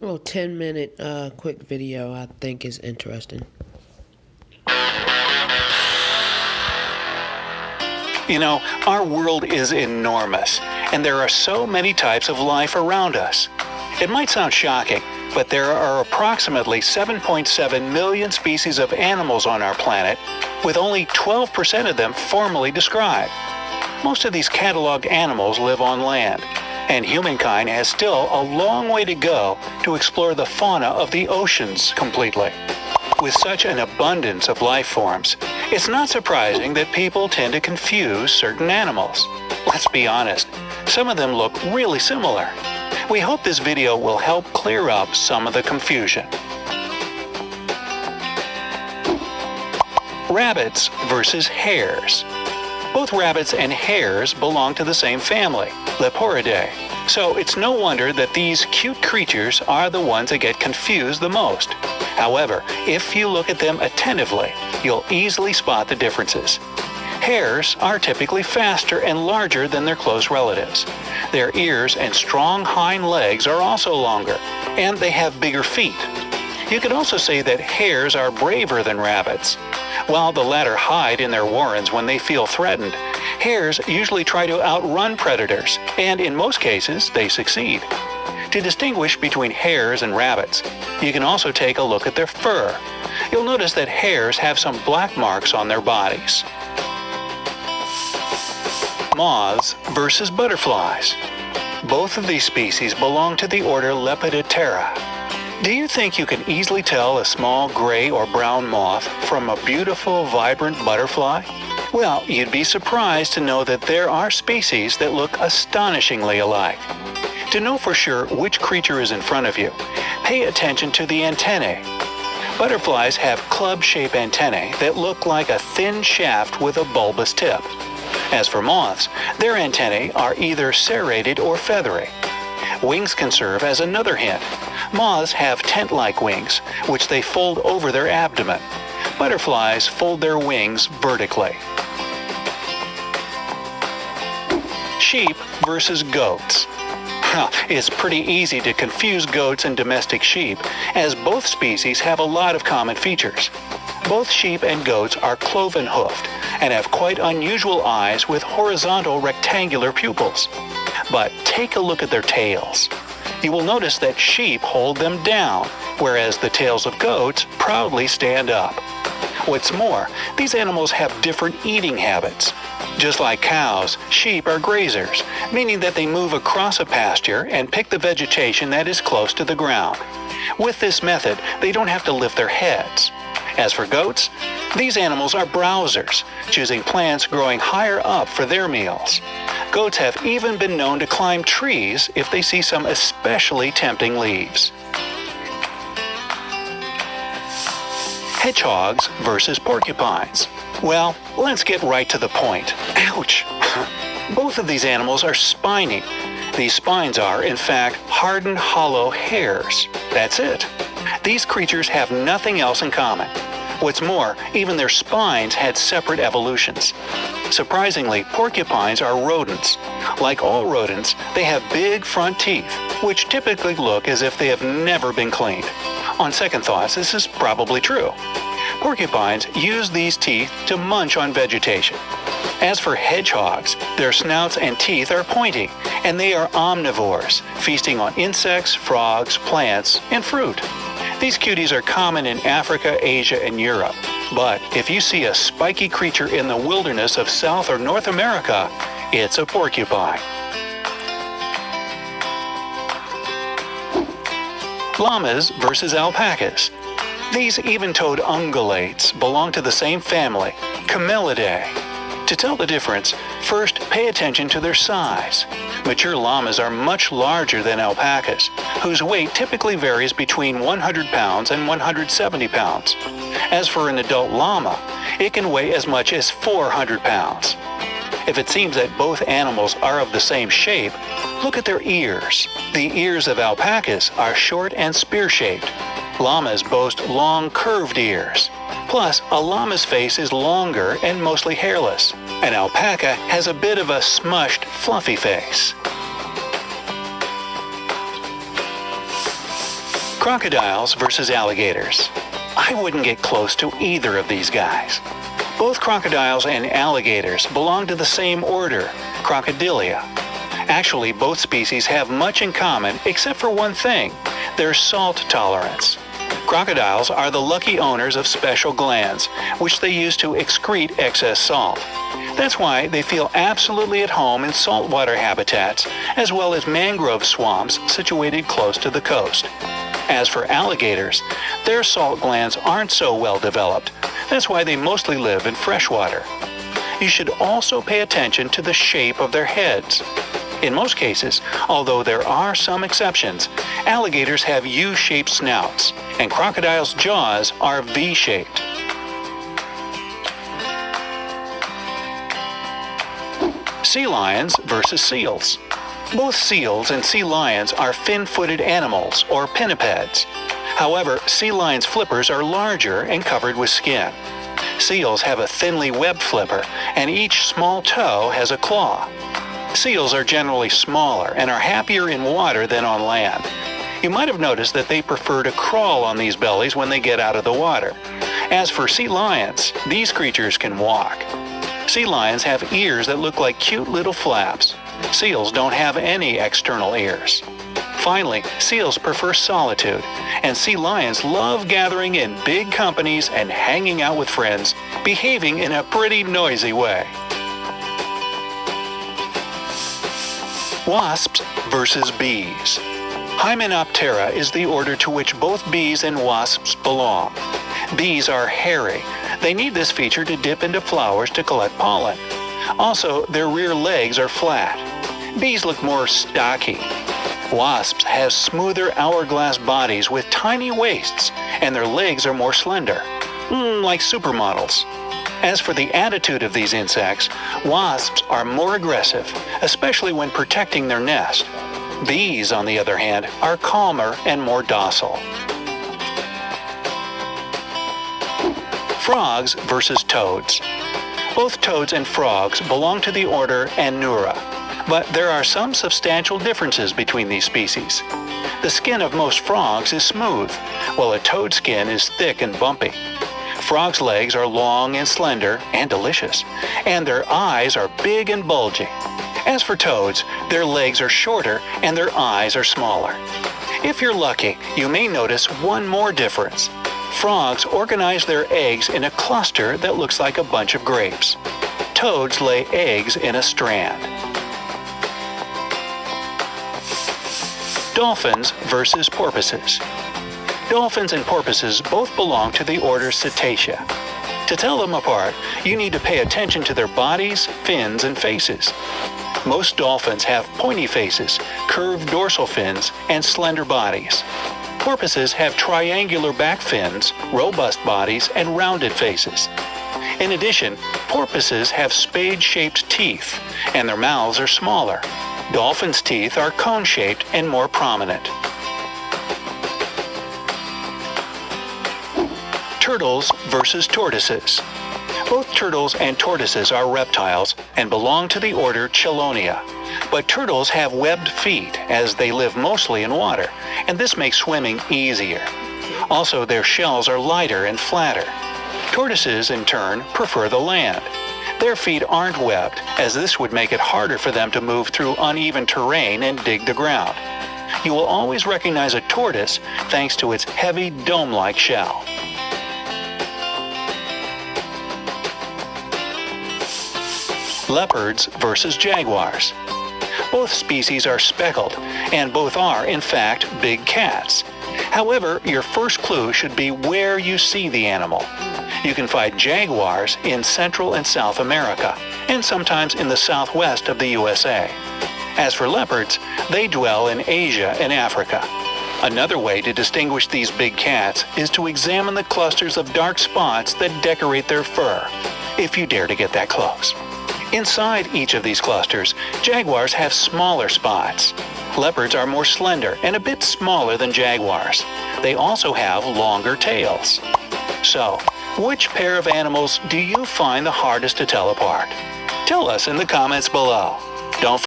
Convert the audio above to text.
A little 10-minute quick video I think is interesting. You know, our world is enormous, and there are so many types of life around us. It might sound shocking, but there are approximately 7.7 million species of animals on our planet, with only 12% of them formally described. Most of these cataloged animals live on land, and humankind has still a long way to go to explore the fauna of the oceans completely. With such an abundance of life forms, it's not surprising that people tend to confuse certain animals. Let's be honest, some of them look really similar. We hope this video will help clear up some of the confusion. Rabbits versus hares. Both rabbits and hares belong to the same family, Leporidae. So it's no wonder that these cute creatures are the ones that get confused the most. However, if you look at them attentively, you'll easily spot the differences. Hares are typically faster and larger than their close relatives. Their ears and strong hind legs are also longer, and they have bigger feet. You could also say that hares are braver than rabbits. While the latter hide in their warrens when they feel threatened, hares usually try to outrun predators, and in most cases, they succeed. To distinguish between hares and rabbits, you can also take a look at their fur. You'll notice that hares have some black marks on their bodies. Moths versus butterflies. Both of these species belong to the order Lepidoptera. Do you think you can easily tell a small gray or brown moth from a beautiful, vibrant butterfly? Well, you'd be surprised to know that there are species that look astonishingly alike. To know for sure which creature is in front of you, pay attention to the antennae. Butterflies have club-shaped antennae that look like a thin shaft with a bulbous tip. As for moths, their antennae are either serrated or feathery. Wings can serve as another hint. Moths have tent-like wings, which they fold over their abdomen. Butterflies fold their wings vertically. Sheep versus goats. It's pretty easy to confuse goats and domestic sheep, as both species have a lot of common features. Both sheep and goats are cloven-hoofed and have quite unusual eyes with horizontal rectangular pupils. But take a look at their tails. You will notice that sheep hold them down, whereas the tails of goats proudly stand up. What's more, these animals have different eating habits. Just like cows, sheep are grazers, meaning that they move across a pasture and pick the vegetation that is close to the ground. With this method, they don't have to lift their heads. As for goats, these animals are browsers, choosing plants growing higher up for their meals. Goats have even been known to climb trees if they see some especially tempting leaves. Hedgehogs versus porcupines. Well, let's get right to the point. Ouch! Both of these animals are spiny. These spines are, in fact, hardened hollow hairs. That's it. These creatures have nothing else in common. What's more, even their spines had separate evolutions. Surprisingly, porcupines are rodents. Like all rodents, they have big front teeth, which typically look as if they have never been cleaned. On second thoughts, this is probably true. Porcupines use these teeth to munch on vegetation. As for hedgehogs, their snouts and teeth are pointy, and they are omnivores, feasting on insects, frogs, plants, and fruit. These cuties are common in Africa, Asia, and Europe. But if you see a spiky creature in the wilderness of South or North America, it's a porcupine. Llamas versus alpacas. These even-toed ungulates belong to the same family, Camelidae. To tell the difference, first pay attention to their size. Mature llamas are much larger than alpacas, whose weight typically varies between 100 pounds and 170 pounds. As for an adult llama, it can weigh as much as 400 pounds. If it seems that both animals are of the same shape, look at their ears. The ears of alpacas are short and spear-shaped. Llamas boast long, curved ears. Plus, a llama's face is longer and mostly hairless. An alpaca has a bit of a smushed, fluffy face. Crocodiles versus alligators. I wouldn't get close to either of these guys. Both crocodiles and alligators belong to the same order, Crocodilia. Actually, both species have much in common except for one thing, their salt tolerance. Crocodiles are the lucky owners of special glands, which they use to excrete excess salt. That's why they feel absolutely at home in saltwater habitats, as well as mangrove swamps situated close to the coast. As for alligators, their salt glands aren't so well developed. That's why they mostly live in freshwater. You should also pay attention to the shape of their heads. In most cases, although there are some exceptions, alligators have U-shaped snouts, and crocodiles' jaws are V-shaped. Sea lions versus seals. Both seals and sea lions are fin-footed animals, or pinnipeds. However, sea lions' flippers are larger and covered with skin. Seals have a thinly webbed flipper, and each small toe has a claw. Seals are generally smaller and are happier in water than on land. You might have noticed that they prefer to crawl on these bellies when they get out of the water. As for sea lions, these creatures can walk. Sea lions have ears that look like cute little flaps. Seals don't have any external ears. Finally, seals prefer solitude, and sea lions love gathering in big companies and hanging out with friends, behaving in a pretty noisy way. Wasps versus bees. Hymenoptera is the order to which both bees and wasps belong. Bees are hairy. They need this feature to dip into flowers to collect pollen. Also, their rear legs are flat. Bees look more stocky. Wasps have smoother hourglass bodies with tiny waists, and their legs are more slender, like supermodels. As for the attitude of these insects, wasps are more aggressive, especially when protecting their nest. Bees, on the other hand, are calmer and more docile. Frogs versus toads. Both toads and frogs belong to the order Anura, but there are some substantial differences between these species. The skin of most frogs is smooth, while a toad skin is thick and bumpy. Frogs' legs are long and slender and delicious, and their eyes are big and bulgy. As for toads, their legs are shorter and their eyes are smaller. If you're lucky, you may notice one more difference. Frogs organize their eggs in a cluster that looks like a bunch of grapes. Toads lay eggs in a strand. Dolphins versus porpoises. Dolphins and porpoises both belong to the order Cetacea. To tell them apart, you need to pay attention to their bodies, fins, and faces. Most dolphins have pointy faces, curved dorsal fins, and slender bodies. Porpoises have triangular back fins, robust bodies, and rounded faces. In addition, porpoises have spade-shaped teeth, and their mouths are smaller. Dolphins' teeth are cone-shaped and more prominent. Turtles versus tortoises. Both turtles and tortoises are reptiles and belong to the order Chelonia. But turtles have webbed feet as they live mostly in water, and this makes swimming easier. Also, their shells are lighter and flatter. Tortoises, in turn, prefer the land. Their feet aren't webbed, as this would make it harder for them to move through uneven terrain and dig the ground. You will always recognize a tortoise thanks to its heavy dome-like shell. Leopards versus jaguars. Both species are speckled, and both are, in fact, big cats. However, your first clue should be where you see the animal. You can find jaguars in Central and South America, and sometimes in the southwest of the USA. As for leopards, they dwell in Asia and Africa. Another way to distinguish these big cats is to examine the clusters of dark spots that decorate their fur, if you dare to get that close. Inside each of these clusters, jaguars have smaller spots. Leopards are more slender and a bit smaller than jaguars. They also have longer tails. So, which pair of animals do you find the hardest to tell apart? Tell us in the comments below. Don't